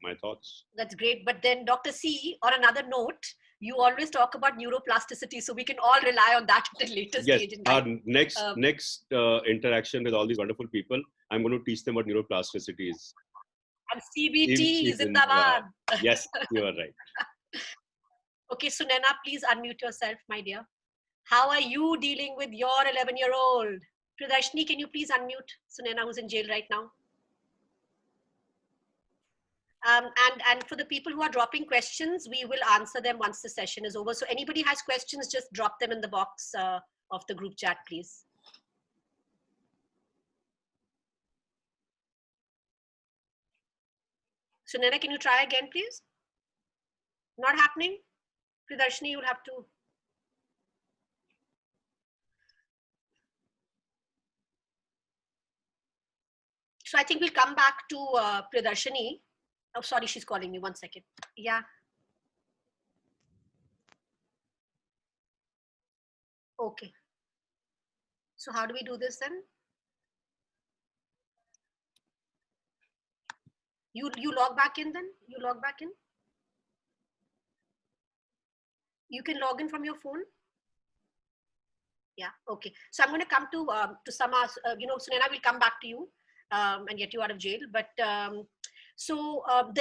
my thoughts. That's great. But then, Dr. C, on another note, you always talk about neuroplasticity, so we can all rely on that at a later stage. Our next interaction with all these wonderful people, I'm going to teach them what neuroplasticity is. And CBT, Zindabad. Yes, you are right. Okay, Sunena, please unmute yourself, my dear. How are you dealing with your 11-year-old? Priyadarshini, can you please unmute Sunena, who's in jail right now? And for the people who are dropping questions, we will answer them once the session is over. So anybody has questions, just drop them in the box of the group chat, please. Sunena, can you try again, please? Not happening? Priyadarshini, you'll have to. So I think we'll come back to Priyadarshini. Oh, sorry, she's calling me. 1 second. Yeah. Okay. So how do we do this then? You log back in then? You log back in? You can log in from your phone? Yeah, okay. So I'm going to come to Sama, Sunena will come back to you and get you out of jail. But the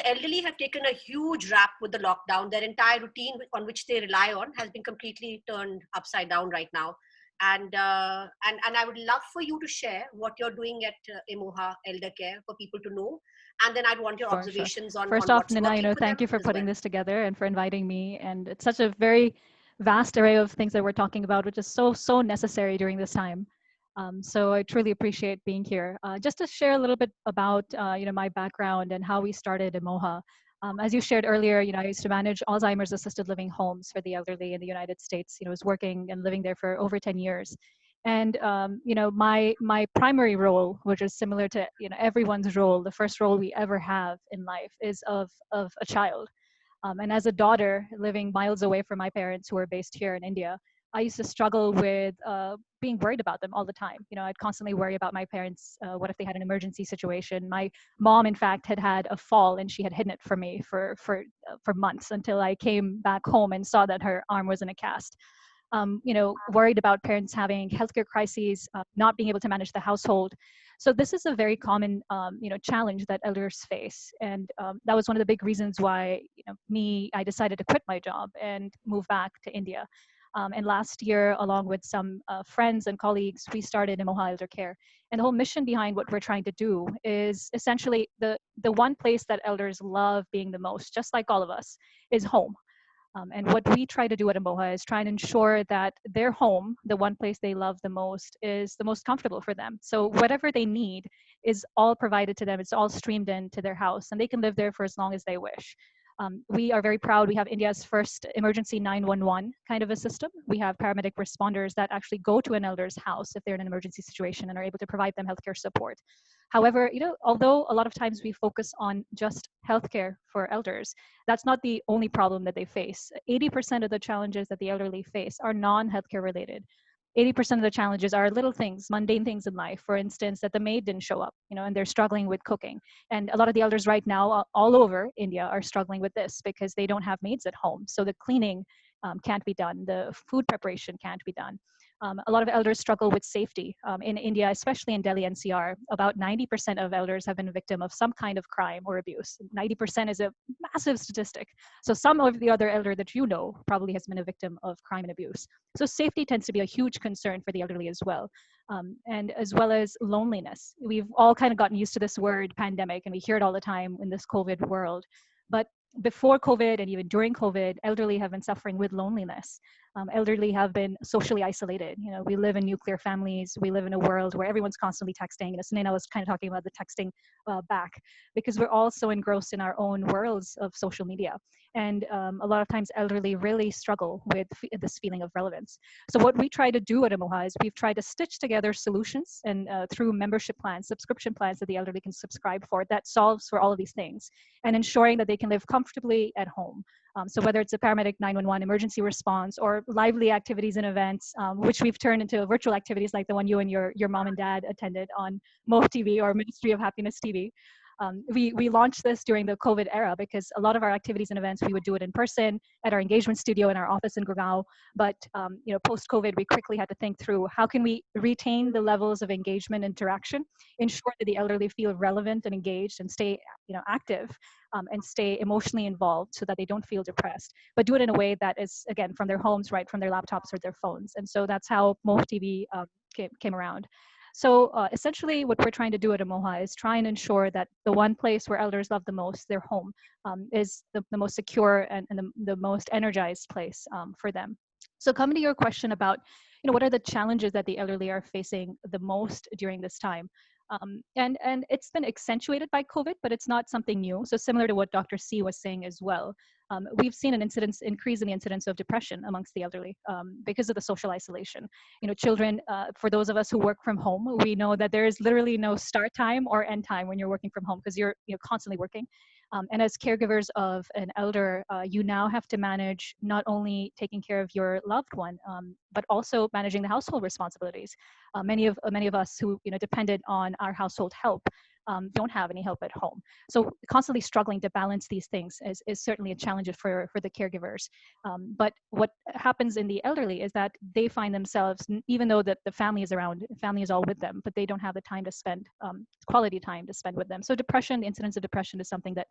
elderly have taken a huge rap with the lockdown. Their entire routine on which they rely on has been completely turned upside down right now. And I would love for you to share what you're doing at Emoha Elder Care for people to know. And then I'd want your observations on First off, Nina, thank you for putting this together and for inviting me. And it's such a very vast array of things that we're talking about, which is so necessary during this time. So I truly appreciate being here. Just to share a little bit about my background and how we started Emoha. As you shared earlier, I used to manage Alzheimer's assisted living homes for the elderly in the United States. I was working and living there for over 10 years. And my primary role, which is similar to everyone's role, the first role we ever have in life, is of a child. And as a daughter living miles away from my parents who are based here in India, I used to struggle with being worried about them all the time. I'd constantly worry about my parents. What if they had an emergency situation? My mom, in fact, had a fall and she had hidden it from me for months until I came back home and saw that her arm was in a cast. Worried about parents having healthcare crises, not being able to manage the household. So this is a very common, challenge that elders face. And that was one of the big reasons why, I decided to quit my job and move back to India. And last year, along with some friends and colleagues, we started Emoha Elder Care. And the whole mission behind what we're trying to do is essentially the one place that elders love being the most, just like all of us, is home. And what we try to do at Emoha is try and ensure that their home, the one place they love the most, is the most comfortable for them. So whatever they need is all provided to them. It's all streamed into their house, and they can live there for as long as they wish. We are very proud. We have India's first emergency 911 kind of a system. We have paramedic responders that actually go to an elder's house if they're in an emergency situation and are able to provide them healthcare support. However, although a lot of times we focus on just healthcare for elders, that's not the only problem that they face. 80% of the challenges that the elderly face are non-healthcare related. 80% of the challenges are little things, mundane things in life. For instance, that the maid didn't show up, and they're struggling with cooking. And a lot of the elders right now all over India are struggling with this because they don't have maids at home. So the cleaning can't be done. The food preparation can't be done. A lot of elders struggle with safety. In India, especially in Delhi NCR, about 90% of elders have been a victim of some kind of crime or abuse. 90% is a massive statistic. So some of the other elder that you know probably has been a victim of crime and abuse. So safety tends to be a huge concern for the elderly as well. And as well as loneliness. We've all kind of gotten used to this word pandemic, and we hear it all the time in this COVID world. But before COVID and even during COVID, elderly have been suffering with loneliness. Elderly have been socially isolated. You know, we live in nuclear families. We live in a world where everyone's constantly texting. You know, Sunaina was kind of talking about the texting back, because we're all so engrossed in our own worlds of social media. And a lot of times elderly really struggle with this feeling of relevance. So what we try to do at Amoha is we've tried to stitch together solutions and through membership plans, subscription plans that the elderly can subscribe for, that solves for all of these things, and ensuring that they can live comfortably at home. So whether it's a paramedic 911 emergency response or lively activities and events, which we've turned into virtual activities like the one you and your mom and dad attended on Moh TV or Ministry of Happiness TV. We launched this during the COVID era because a lot of our activities and events, we would do it in person at our engagement studio in our office in Gurgaon. But you know, post-COVID, we quickly had to think through how can we retain the levels of engagement, interaction, ensure that the elderly feel relevant and engaged and stay, you know, active and stay emotionally involved so that they don't feel depressed, but do it in a way that is, again, from their homes, right, from their laptops or their phones. And so that's how Moh TV came around. So essentially what we're trying to do at Amoha is try and ensure that the one place where elders love the most, their home, is the most secure and the most energized place for them. So coming to your question about, you know, what are the challenges that the elderly are facing the most during this time? And it's been accentuated by COVID, but it's not something new. So similar to what Dr. C was saying as well, we've seen an increase in the incidence of depression amongst the elderly because of the social isolation. You know, children, for those of us who work from home, we know that there is literally no start time or end time when you're working from home because you're constantly working. And as caregivers of an elder, you now have to manage not only taking care of your loved one, but also managing the household responsibilities. Many of us who depended on our household help don't have any help at home. So constantly struggling to balance these things is certainly a challenge for the caregivers. But what happens in the elderly is that they find themselves, even though the family is around, family is all with them, but they don't have the time to spend, quality time to spend with them. So depression, the incidence of depression is something that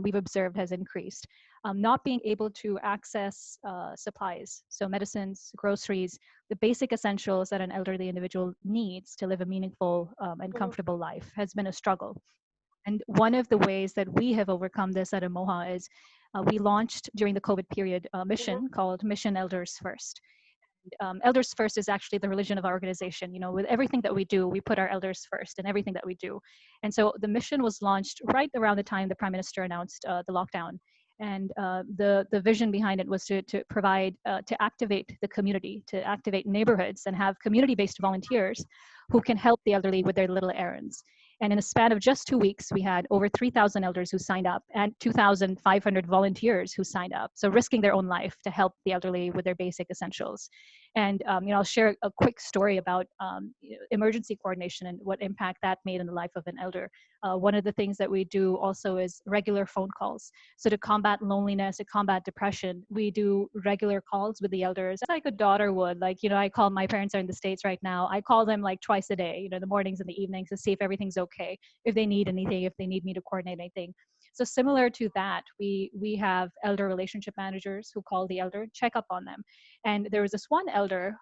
we've observed has increased. Not being able to access supplies, so medicines, groceries, the basic essentials that an elderly individual needs to live a meaningful and comfortable life has been a struggle. And one of the ways that we have overcome this at Amoha is we launched during the COVID period a mission called Mission Elders First. Elders First is actually the religion of our organization. You know, with everything that we do, we put our elders first in everything that we do. And so the mission was launched right around the time the Prime Minister announced the lockdown. And the vision behind it was to provide, to activate the community, to activate neighborhoods and have community-based volunteers who can help the elderly with their little errands. And in a span of just 2 weeks, we had over 3,000 elders who signed up and 2,500 volunteers who signed up. So risking their own life to help the elderly with their basic essentials. And I'll share a quick story about emergency coordination and what impact that made in the life of an elder. One of the things that we do also is regular phone calls. So to combat loneliness, to combat depression, we do regular calls with the elders, like a daughter would. Like, I call, my parents are in the States right now. I call them like twice a day, the mornings and the evenings, to see if everything's okay, if they need anything, if they need me to coordinate anything. So similar to that, we have elder relationship managers who call the elder, check up on them. And there was this one elder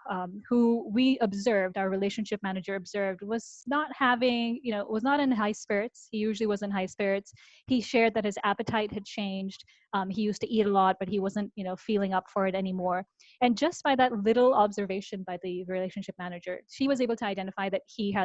who we observed, our relationship manager observed, was not having, was not in high spirits. He usually was in high spirits. He shared that his appetite had changed. He used to eat a lot, but he wasn't, feeling up for it anymore. And just by that little observation by the relationship manager, she was able to identify that he's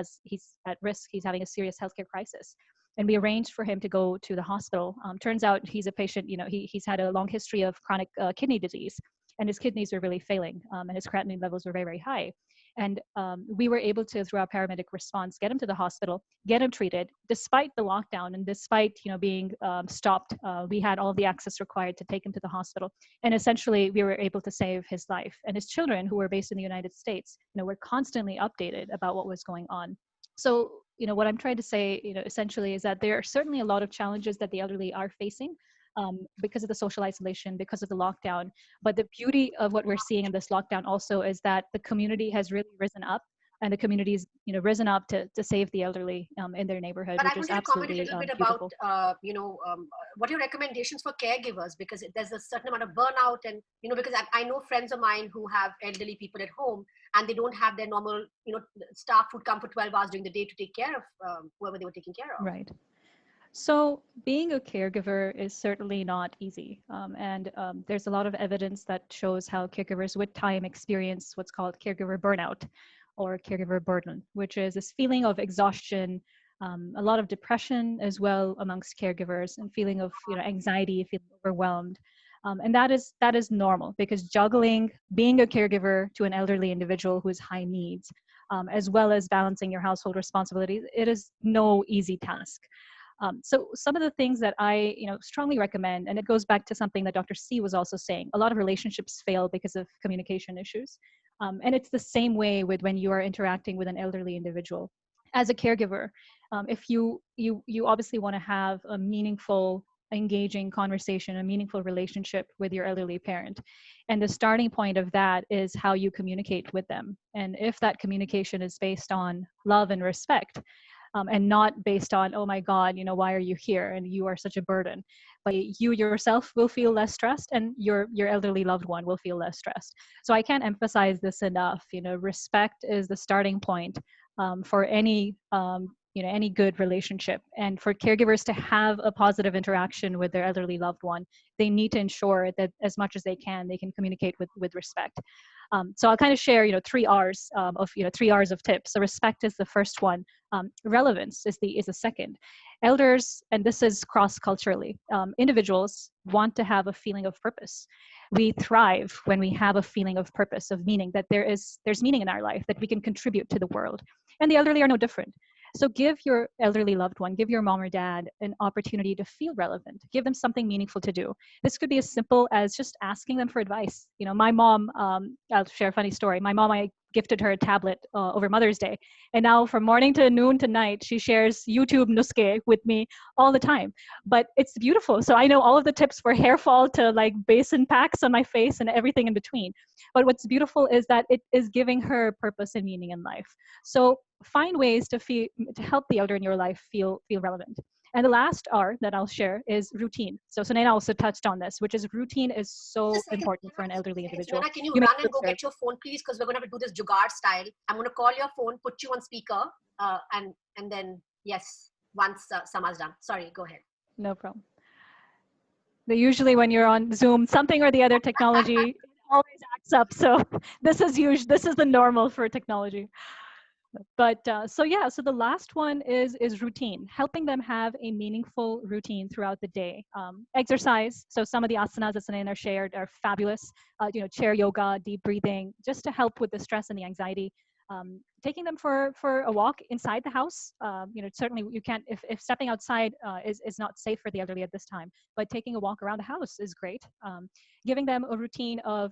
at risk. He's having a serious healthcare crisis. And we arranged for him to go to the hospital. Turns out he's a patient, he's had a long history of chronic kidney disease, and his kidneys were really failing, and his creatinine levels were very, very high. And we were able to, through our paramedic response, get him to the hospital, get him treated, despite the lockdown and despite being stopped. We had all the access required to take him to the hospital. And essentially, we were able to save his life. And his children, who were based in the United States, were constantly updated about what was going on. So, what I'm trying to say, essentially is that there are certainly a lot of challenges that the elderly are facing, because of the social isolation, because of the lockdown. But the beauty of what we're seeing in this lockdown also is that the community has really risen up, and the community's risen up to save the elderly in their neighborhood, But I which is wanted to comment a absolutely little bit about, beautiful. what are your recommendations for caregivers? Because there's a certain amount of burnout, and because I know friends of mine who have elderly people at home, and they don't have their normal, staff who'd come for 12 hours during the day to take care of whoever they were taking care of. Right. So being a caregiver is certainly not easy. And there's a lot of evidence that shows how caregivers with time experience what's called caregiver burnout or caregiver burden, which is this feeling of exhaustion, a lot of depression as well amongst caregivers, and feeling of anxiety, feeling overwhelmed. And that is normal, because juggling being a caregiver to an elderly individual who has high needs, as well as balancing your household responsibilities, it is no easy task. So some of the things that I strongly recommend, and it goes back to something that Dr. C was also saying, a lot of relationships fail because of communication issues. And it's the same way with when you are interacting with an elderly individual. As a caregiver, if you obviously want to have a meaningful, engaging conversation, a meaningful relationship with your elderly parent. And the starting point of that is how you communicate with them. And if that communication is based on love and respect, and not based on, oh my God, why are you here? And you are such a burden. But you yourself will feel less stressed, and your elderly loved one will feel less stressed. So I can't emphasize this enough. Respect is the starting point for any any good relationship. And for caregivers to have a positive interaction with their elderly loved one, they need to ensure that as much as they can communicate with respect. So I'll kind of share, 3 R's of 3 R's of tips. So respect is the first one. Relevance is the second. Elders, and this is cross-culturally, individuals want to have a feeling of purpose. We thrive when we have a feeling of purpose, of meaning, that there's meaning in our life, that we can contribute to the world. And the elderly are no different. So give your elderly loved one, give your mom or dad an opportunity to feel relevant. Give them something meaningful to do. This could be as simple as just asking them for advice. My mom, I'll share a funny story. My mom, I gifted her a tablet over Mother's Day. And now from morning to noon to night, she shares YouTube nuske with me all the time. But it's beautiful. So I know all of the tips for hair fall to like basin packs on my face and everything in between. But what's beautiful is that it is giving her purpose and meaning in life. So find ways to help the elder in your life feel relevant. And the last R that I'll share is routine. So Sunaina also touched on this, which is routine is so important for an elderly individual. Sunaina, can you run and go get your phone, please? Because we're going to have to do this jugaad style. I'm going to call your phone, put you on speaker, and then, yes, once Sama's done. Sorry, go ahead. No problem. Usually when you're on Zoom, something or the other technology always acts up. So this is the normal for technology. But so the last one is routine, helping them have a meaningful routine throughout the day. Exercise. So some of the asanas that Sunaina shared are fabulous. Chair yoga, deep breathing, just to help with the stress and the anxiety. Taking them for a walk inside the house. Certainly you can't, if stepping outside is not safe for the elderly at this time, but taking a walk around the house is great. Giving them a routine of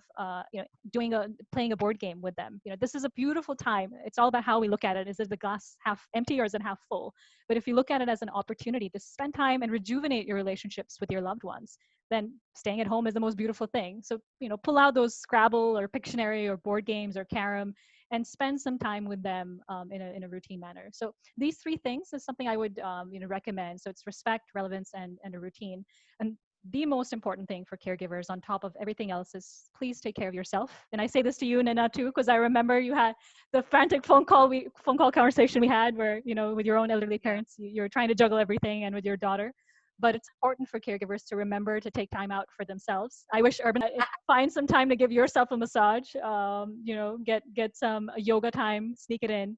playing a board game with them. This is a beautiful time. It's all about how we look at it. Is it the glass half empty or is it half full? But if you look at it as an opportunity to spend time and rejuvenate your relationships with your loved ones, then staying at home is the most beautiful thing. So pull out those Scrabble or Pictionary or board games or Carom, and spend some time with them in a routine manner. So these 3 things is something I would recommend. So it's respect, relevance, and a routine. And the most important thing for caregivers on top of everything else is please take care of yourself. And I say this to you, Nina, too, because I remember you had the frantic phone call conversation we had where, with your own elderly parents, you're trying to juggle everything, and with your daughter. But it's important for caregivers to remember to take time out for themselves. I wish Urban find some time to give yourself a massage, get some yoga time, sneak it in.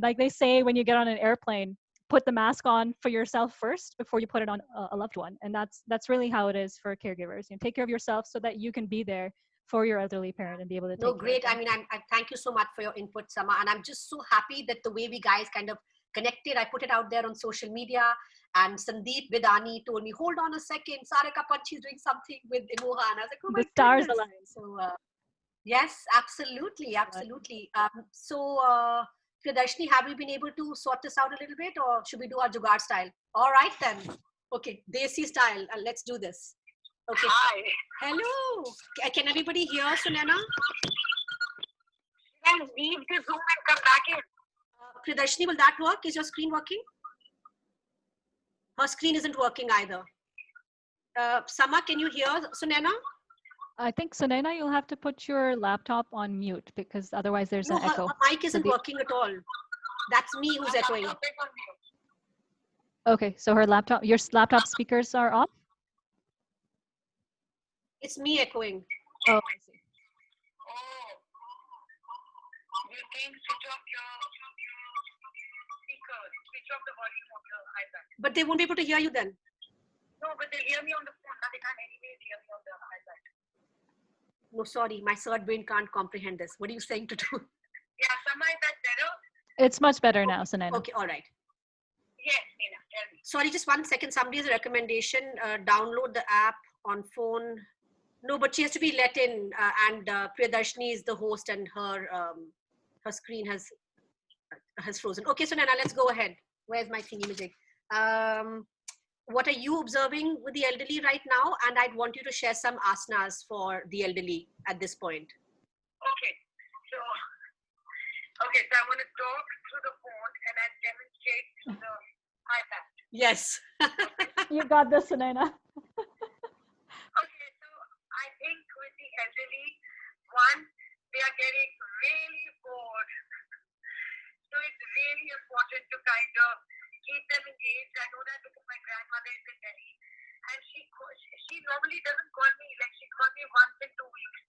Like they say, when you get on an airplane, put the mask on for yourself first before you put it on a loved one. And that's really how it is for caregivers. Take care of yourself so that you can be there for your elderly parent and be able to take care great. of them. I mean, I thank you so much for your input, Sama. And I'm just so happy that the way we guys kind of connected, I put it out there on social media, and Sandeep Vidani told me, hold on a second, Sarika Panchi is doing something with Imoha. And I was like, oh my The stars goodness. align. So yes, absolutely. So Priyadarshini, have we been able to sort this out a little bit, or should we do our jugaad style? All right then. Okay, Desi style. Let's do this. Okay. Hi. Hello. Can everybody hear Sunena? Then leave the Zoom and come back in. Priyadarshini, will that work? Is your screen working? Her screen isn't working either. Sama, can you hear Sunena? I think, Sunaina, you'll have to put your laptop on mute because otherwise there's No, an her echo. mic isn't working at all. That's me who's echoing. Okay, so her laptop, your laptop speakers are off? It's me echoing. Oh, I see. Oh, you can switch off your speaker, switch off the volume of the iPad. But they won't be able to hear you then. No, but they'll hear me on the phone. Now they can't anyways hear me on the iPad. No, sorry, my third brain can't comprehend this. What are you saying to do? Yeah, Sama, is that better? It's much better now, Sunaina. Okay, all right. Yes, Nina, tell me. Sorry, just 1 second. Somebody has a recommendation. Download the app on phone. No, but she has to be let in. And Priyadarshini is the host, and her screen has frozen. Okay, so Nana, let's go ahead. Where's my thingy music? What are you observing with the elderly right now? And I'd want you to share some asanas for the elderly at this point. Okay, so I'm going to talk through the phone and I demonstrate through the iPad. Yes. You got this, Sunaina. Okay, so I think with the elderly, one, they are getting really bored. So it's really important to kind of keep them engaged. I know that because my grandmother is in Delhi, and she normally doesn't call me, like she calls me once in 2 weeks.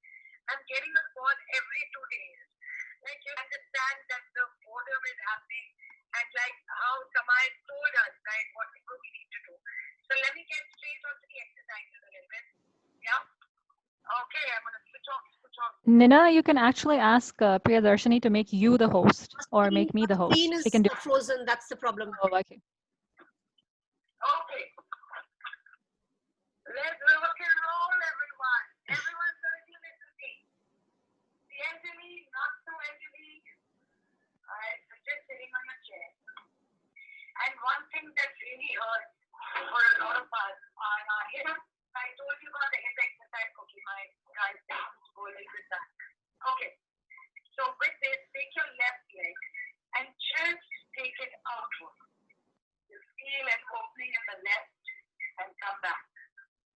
I'm getting a call every 2 days. Like you understand that the boredom is happening, and like how Samay told us, right, what we need to do. So let me get straight on to the exercises a little bit. Yeah. Okay, I'm gonna switch off. Nina, you can actually ask Priyadarshini to make you the host or make me the host. Screen is She can do. frozen. That's the problem. Oh, okay. Okay. Let's rock and roll, everyone. Everyone's going to listen to me. The elderly, not so elderly. Alright, so just sitting on your chair. And one thing that really hurts for a lot of us are our hips. I told you about the hip exercise. Okay, my guys, they have to go a little bit back. Okay. So with this, take your left leg and just take it outward. You feel an opening in the left and come back.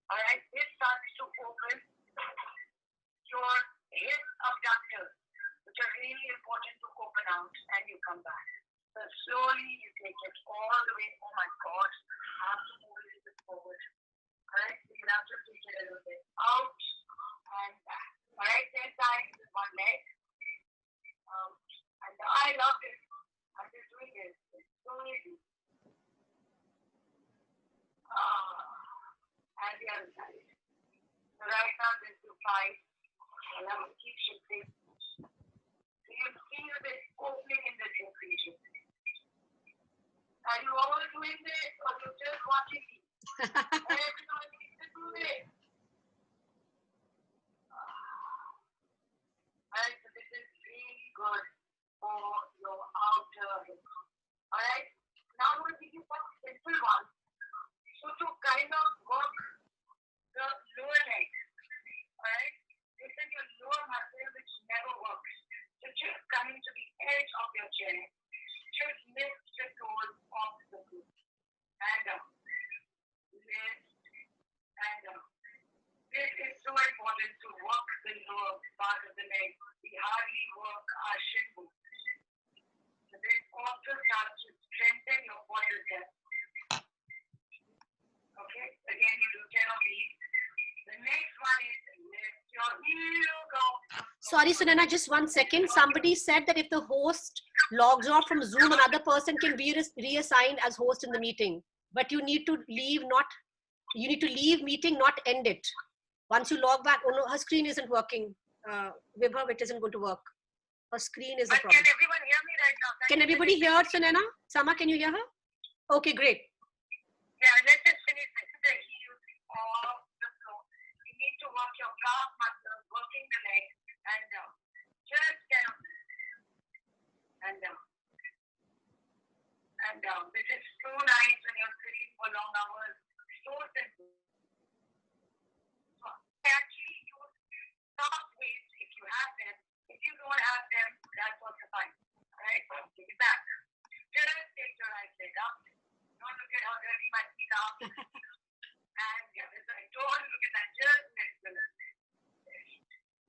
Alright, this starts to open your hip abductors, which are really important to open out, and you come back. So slowly you take it all the way. Oh my God, I have to move a little bit forward. Alright, so you have to take it a little bit out and back. Alright, 10 times with one leg. And I love this. I'm just doing this. It's so easy. And the other side. So right now this is 5. And I will keep shifting. So you feel this opening in the hip region. Are you all doing this or you just watching me? Everyone needs to do this. Alright, so this is really good for your outer hip. Alright, now I'm going to give you some simple ones. So to kind of work the lower leg, alright, this is your lower muscle which never works. So just coming to the edge of your chair, just lift the toes off the floor. And down. Lift and down. This is so important to work the lower part of the leg. We hardly work our shin bones. So this also starts to strengthen your quadriceps. Okay, again you do 10 of these. The next one is lift your heels off. Sorry, Sunana, just 1 second. Somebody said that if the host logs off from Zoom, another person can be reassigned as host in the meeting. But you need to leave, meeting, not end it. Once you log back, oh no, her screen isn't working. Vibhav, it isn't going to work. Her screen is the But problem. can everyone hear me right now? Can everybody hear Sunana? Sama, can you hear her? Okay, great. Yeah, let's just finish this. The heels off the floor. You need to work your calf muscles, working the legs, and down. Just down. And down. And down. This is so nice when you're sitting for long hours so simple. So I actually use some of weights if you have them. If you don't have them, that's also fine. Alright, take it back. Just take your right leg up. Don't look at how dirty my feet are. And the other side. Don't look at that. Just next to it.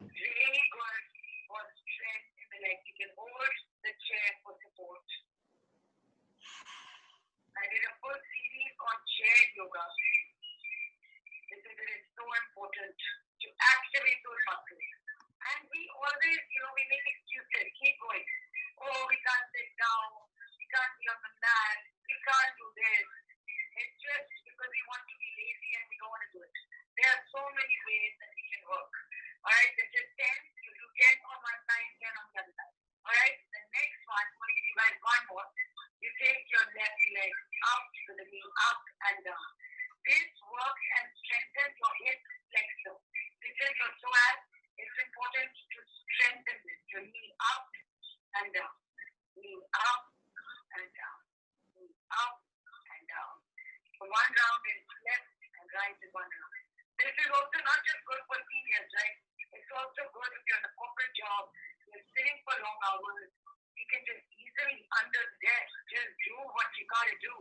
Really good for strength in the leg. You can hold the chair for support. I did a full series on chair yoga. Because it is so important to activate those muscles. And we always, we make excuses. Keep going. Oh, we can't sit down. We can't be on the mat. We can't do this. It's just because we want to be lazy and we don't want to do it. There are so many ways that we can work. Alright, this is 10. You do 10 on one side, 10 on the other side. Alright, the next one, I'm going to give you guys one more. You take your left leg up to the knee, up and down. This works and strengthens your hip flexor. This is your psoas. It's important to strengthen this. Your knee up and down. Knee up and down. Knee up and down. So one round is left and right is one round. This is also not just good for seniors, right? It's also good if you're in a corporate job, you're sitting for long hours. You can just easily under the desk just do what you gotta do.